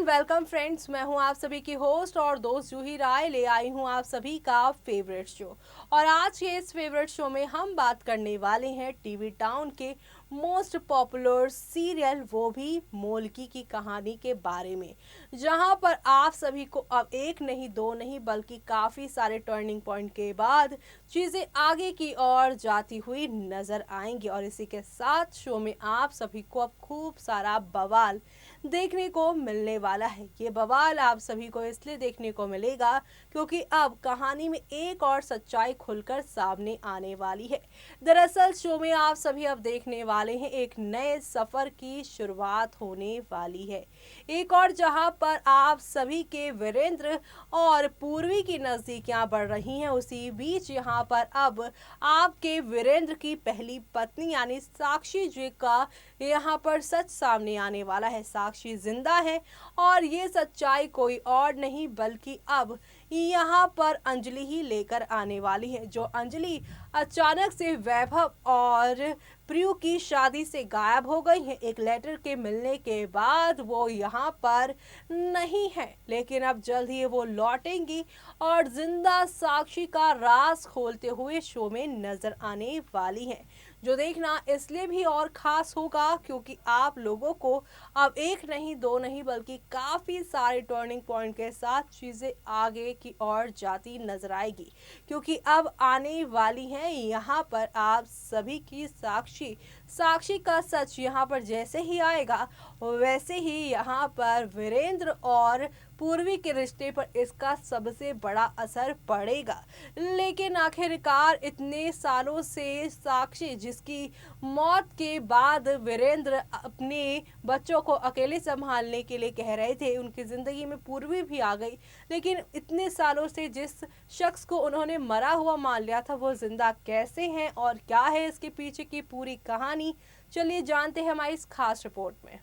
And welcome friends, मैं हूं आप सभी की होस्ट और दोस्त जूही राय। ले आई हूं आप सभी का फेवरेट शो। और आज के इस फेवरेट शो में हम बात करने वाले हैं टीवी टाउन के मोस्ट पॉपुलर सीरियल, वो भी मोलकी की कहानी के बारे में, जहां पर आप सभी को अब एक नहीं दो नहीं बल्कि काफ़ी सारे टर्निंग पॉइंट के बाद चीज़ें आगे की ओर जाती हुई नज़र आएंगी। और इसी के साथ शो में आप सभी को अब खूब सारा बवाल देखने को मिलने वाला है। ये बवाल आप सभी को इसलिए देखने को मिलेगा क्योंकि अब कहानी में एक और सच्चाई खुलकर सामने आने वाली है। दरअसल शो में आप सभी अब देखने वाले हैं एक नए सफर की शुरुआत होने वाली है। एक और जहां पर आप सभी के वीरेंद्र और पूर्वी की नजदीकियां बढ़ रही हैं, उसी बीच यहां पर अब आपके वीरेंद्र की पहली पत्नी यानी साक्षी जी का यहाँ पर सच सामने आने वाला है। साक्षी जिंदा है और ये सच्चाई कोई और नहीं बल्कि अब यहाँ पर अंजलि ही लेकर आने वाली है। जो अंजलि अचानक से वैभव और प्रियु की शादी से गायब हो गई है। एक लेटर के मिलने के बाद वो यहाँ पर नहीं है, लेकिन अब जल्द ही वो लौटेंगी और जिंदा साक्षी का राज खोलते हुए शो में नजर आने वाली है। जो देखना इसलिए भी और खास होगा क्योंकि आप लोगों को अब एक नहीं दो नहीं बल्कि काफ़ी सारे टर्निंग पॉइंट के साथ चीज़ें आगे की ओर जाती नजर आएगी। क्योंकि अब आने वाली हैं यहाँ पर आप सभी की साक्षी का सच। यहाँ पर जैसे ही आएगा वैसे ही यहाँ पर वीरेंद्र और पूर्वी के रिश्ते पर इसका सबसे बड़ा असर पड़ेगा। लेकिन आखिरकार इतने सालों से साक्षी, जिसकी मौत के बाद वीरेंद्र अपने बच्चों को अकेले संभालने के लिए कह रहे थे, उनकी ज़िंदगी में पूर्वी भी आ गई, लेकिन इतने सालों से जिस शख्स को उन्होंने मरा हुआ मान लिया था वो जिंदा कैसे हैं और क्या है इसके पीछे की पूरी कहानी, चलिए जानते हैं हमारी इस खास रिपोर्ट में।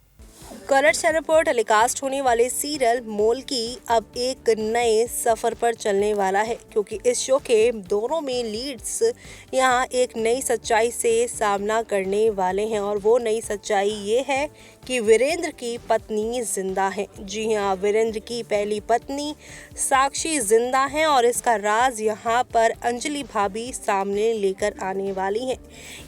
कलर्स चैनल पर टेलीकास्ट होने वाले सीरियल मोलकी अब एक नए सफ़र पर चलने वाला है, क्योंकि इस शो के दोनों में लीड्स यहाँ एक नई सच्चाई से सामना करने वाले हैं। और वो नई सच्चाई ये है कि वीरेंद्र की पत्नी जिंदा है। जी हाँ, वीरेंद्र की पहली पत्नी साक्षी जिंदा है और इसका राज यहाँ पर अंजलि भाभी सामने लेकर आने वाली हैं।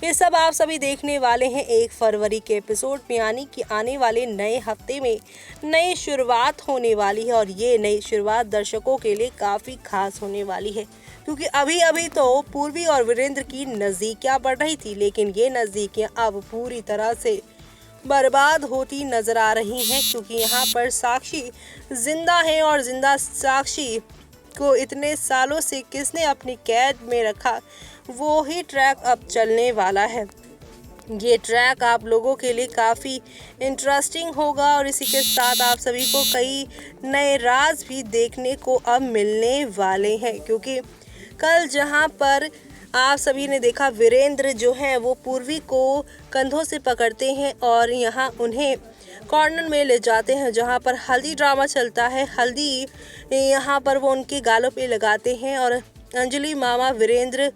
ये सब आप सभी देखने वाले हैं 1 फरवरी के एपिसोड में, यानी कि आने वाले नए हफ्ते में नई शुरुआत होने वाली है। और ये नई शुरुआत दर्शकों के लिए काफ़ी खास होने वाली है, क्योंकि अभी अभी तो पूर्वी और वीरेंद्र की नज़दीकियाँ बढ़ रही थी, लेकिन ये नज़दीकियाँ अब पूरी तरह से बर्बाद होती नजर आ रही हैं, क्योंकि यहाँ पर साक्षी जिंदा है और जिंदा साक्षी को इतने सालों से किसने अपनी कैद में रखा, वो ही ट्रैक अब चलने वाला है। ये ट्रैक आप लोगों के लिए काफ़ी इंटरेस्टिंग होगा और इसी के साथ आप सभी को कई नए राज भी देखने को अब मिलने वाले हैं। क्योंकि कल जहां पर आप सभी ने देखा वीरेंद्र जो हैं वो पूर्वी को कंधों से पकड़ते हैं और यहाँ उन्हें कॉर्नर में ले जाते हैं, जहाँ पर हल्दी ड्रामा चलता है। हल्दी यहाँ पर वो उनके गालों पे लगाते हैं और अंजलि मामा वीरेंद्र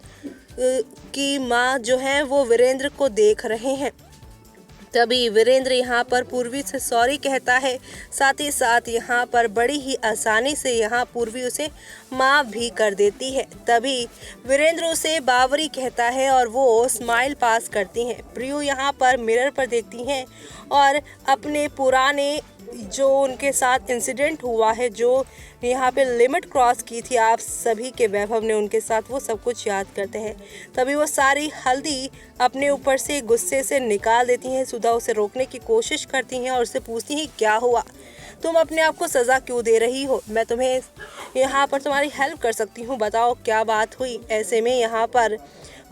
की माँ जो है वो वीरेंद्र को देख रहे हैं। तभी वीरेंद्र यहाँ पर पूर्वी से सॉरी कहता है, साथ ही साथ यहाँ पर बड़ी ही आसानी से यहाँ पूर्वी उसे माफ़ भी कर देती है। तभी वीरेंद्र उसे बावरी कहता है और वो स्माइल पास करती हैं। प्रियु यहाँ पर मिरर पर देखती हैं और अपने पुराने जो उनके साथ इंसिडेंट हुआ है, जो यहाँ पे लिमिट क्रॉस की थी आप सभी के वैभव ने उनके साथ, वो सब कुछ याद करते हैं। तभी वो सारी हल्दी अपने ऊपर से गुस्से से निकाल देती हैं। सुधा उसे रोकने की कोशिश करती हैं और उससे पूछती हैं क्या हुआ, तुम अपने आप को सज़ा क्यों दे रही हो, मैं तुम्हें यहाँ पर तुम्हारी हेल्प कर सकती हूँ, बताओ क्या बात हुई। ऐसे में यहाँ पर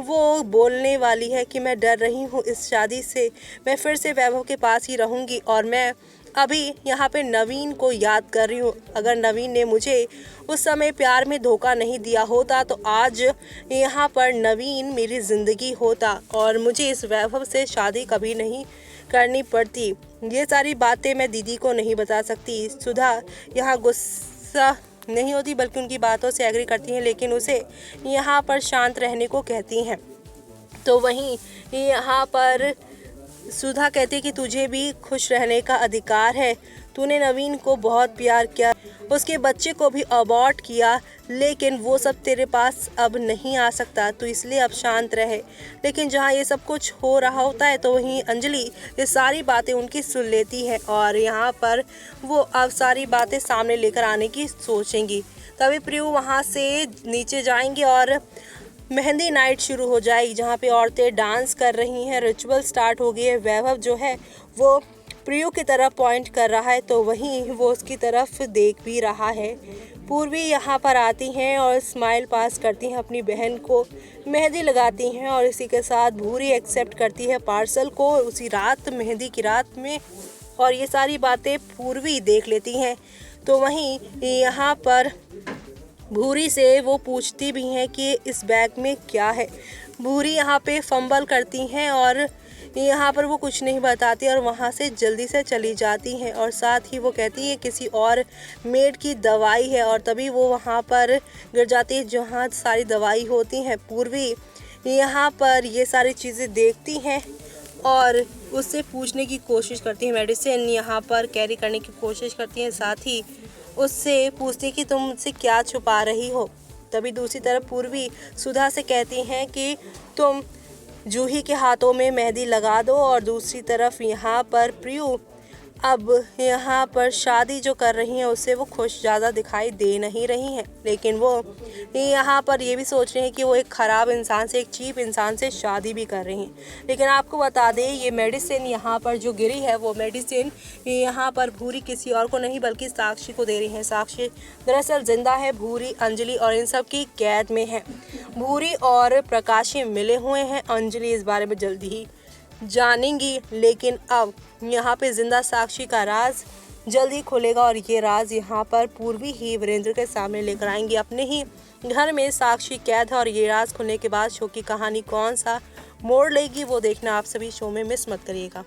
वो बोलने वाली है कि मैं डर रही हूँ इस शादी से, मैं फिर से वैभव के पास ही रहूँगी और मैं अभी यहाँ पे नवीन को याद कर रही हूँ। अगर नवीन ने मुझे उस समय प्यार में धोखा नहीं दिया होता तो आज यहाँ पर नवीन मेरी ज़िंदगी होता और मुझे इस वैभव से शादी कभी नहीं करनी पड़ती। ये सारी बातें मैं दीदी को नहीं बता सकती। सुधा यहाँ गुस्सा नहीं होती बल्कि उनकी बातों से एग्री करती हैं, लेकिन उसे यहाँ पर शांत रहने को कहती हैं। तो वहीं यहाँ पर सुधा कहती कि तुझे भी खुश रहने का अधिकार है, तूने नवीन को बहुत प्यार किया, उसके बच्चे को भी अबॉर्ट किया, लेकिन वो सब तेरे पास अब नहीं आ सकता, तो इसलिए अब शांत रहे। लेकिन जहाँ ये सब कुछ हो रहा होता है तो वहीं अंजलि ये सारी बातें उनकी सुन लेती है और यहाँ पर वो अब सारी बातें सामने लेकर आने की सोचेंगी। तभी प्रियु वहाँ से नीचे जाएंगे और मेहंदी नाइट शुरू हो जाएगी, जहाँ पे औरतें डांस कर रही हैं, रिचुअल स्टार्ट हो गई है। वैभव जो है वो प्रियु की तरफ पॉइंट कर रहा है तो वहीं वो उसकी तरफ देख भी रहा है। पूर्वी यहाँ पर आती हैं और स्माइल पास करती हैं अपनी बहन को, मेहंदी लगाती हैं और इसी के साथ भूरी एक्सेप्ट करती है पार्सल को उसी रात, मेहंदी की रात में। और ये सारी बातें पूर्वी देख लेती हैं तो वहीं यहाँ पर भूरी से वो पूछती भी हैं कि इस बैग में क्या है। भूरी यहाँ पे फंबल करती हैं और यहाँ पर वो कुछ नहीं बताती और वहाँ से जल्दी से चली जाती हैं और साथ ही वो कहती है किसी और मेड की दवाई है और तभी वो वहाँ पर गिर जाती है जहाँ सारी दवाई होती हैं। पूर्वी यहाँ पर ये सारी चीज़ें देखती हैं और उससे पूछने की कोशिश करती है, मेडिसिन यहाँ पर कैरी करने की कोशिश करती हैं, साथ ही उससे पूछती कि तुम मुझसे क्या छुपा रही हो। तभी दूसरी तरफ पूर्वी सुधा से कहती हैं कि तुम जूही के हाथों में मेहंदी लगा दो और दूसरी तरफ यहाँ पर प्रियु अब यहाँ पर शादी जो कर रही हैं उससे वो खुश ज़्यादा दिखाई दे नहीं रही हैं, लेकिन वो यहाँ पर ये भी सोच रही हैं कि वो एक ख़राब इंसान से, एक चीप इंसान से शादी भी कर रही हैं। लेकिन आपको बता दें ये मेडिसिन यहाँ पर जो गिरी है वो मेडिसिन यहाँ पर भूरी किसी और को नहीं बल्कि साक्षी को दे रही हैं। साक्षी दरअसल जिंदा है, भूरी, अंजलि और इन सब की कैद में है। भूरी और प्रकाशी मिले हुए हैं, अंजलि इस बारे में जल्दी ही जानेंगी, लेकिन अब यहाँ पे जिंदा साक्षी का राज जल्दी खुलेगा और ये राज यहाँ पर पूर्वी ही वीरेंद्र के सामने लेकर आएंगी। अपने ही घर में साक्षी कैद है और ये राज खुलने के बाद शो की कहानी कौन सा मोड़ लेगी वो देखना आप सभी शो में मिस मत करिएगा।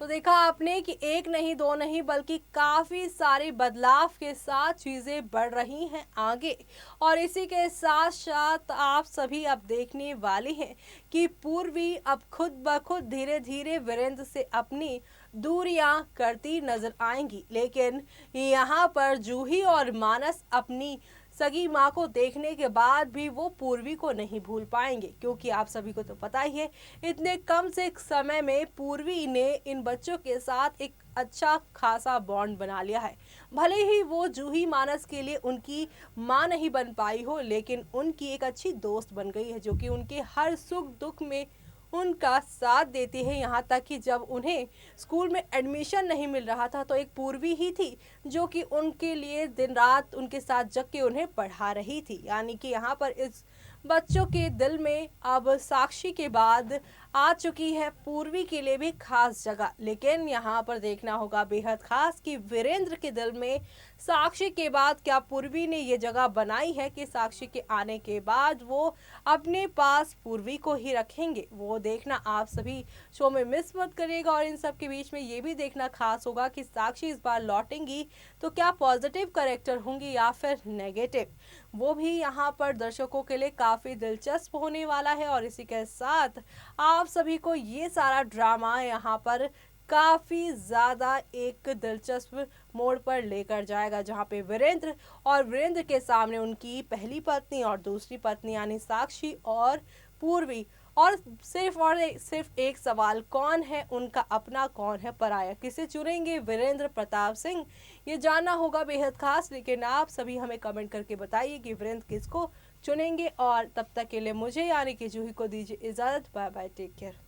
तो देखा आपने कि एक नहीं दो नहीं बल्कि काफी सारे बदलाव के साथ चीजें बढ़ रही हैं आगे और इसी के साथ साथ आप सभी अब देखने वाले हैं कि पूर्वी अब खुद ब खुद धीरे धीरे वीरेंद्र से अपनी दूरियां करती नजर आएंगी। लेकिन यहाँ पर जूही और मानस अपनी सगी माँ को देखने के बाद भी वो पूर्वी को नहीं भूल पाएंगे, क्योंकि आप सभी को तो पता ही है इतने कम से समय में पूर्वी ने इन बच्चों के साथ एक अच्छा खासा बॉन्ड बना लिया है। भले ही वो जूही मानस के लिए उनकी माँ नहीं बन पाई हो, लेकिन उनकी एक अच्छी दोस्त बन गई है जो कि उनके हर सुख दुख में उनका साथ देती है। यहाँ तक कि जब उन्हें स्कूल में एडमिशन नहीं मिल रहा था तो एक पूर्वी ही थी जो कि उनके लिए दिन रात उनके साथ जग के उन्हें पढ़ा रही थी। यानी कि यहाँ पर इस बच्चों के दिल में अब साक्षी के बाद आ चुकी है पूर्वी के लिए भी खास जगह। लेकिन यहाँ पर देखना होगा बेहद खास कि वीरेंद्र के दिल में साक्षी के बाद क्या पूर्वी ने ये जगह बनाई है कि साक्षी के आने के बाद वो अपने पास पूर्वी को ही रखेंगे। वो देखना आप सभी शो में मिस मत करिएगा और इन सब के बीच में ये भी देखना खास होगा कि साक्षी इस बार लौटेंगी तो क्या पॉजिटिव कैरेक्टर होंगी या फिर नेगेटिव, वो भी यहाँ पर दर्शकों के लिए काफी दिलचस्प होने वाला है। और इसी के साथ आप सभी को ये सारा ड्रामा यहाँ पर काफी ज्यादा एक दिलचस्प मोड़ पर लेकर जाएगा, जहाँ पे वीरेंद्र के सामने उनकी पहली पत्नी और दूसरी पत्नी यानी साक्षी और पूर्वी और सिर्फ एक सवाल, कौन है उनका अपना, कौन है पराया, किसे चुनेंगे वीरेंद्र प्रताप सिंह, ये जानना होगा बेहद खास। लेकिन आप सभी हमें कमेंट करके बताइए कि वीरेंद्र किसको चुनेंगे और तब तक के लिए मुझे यानी कि जूही को दीजिए इजाजत। Bye bye, take care.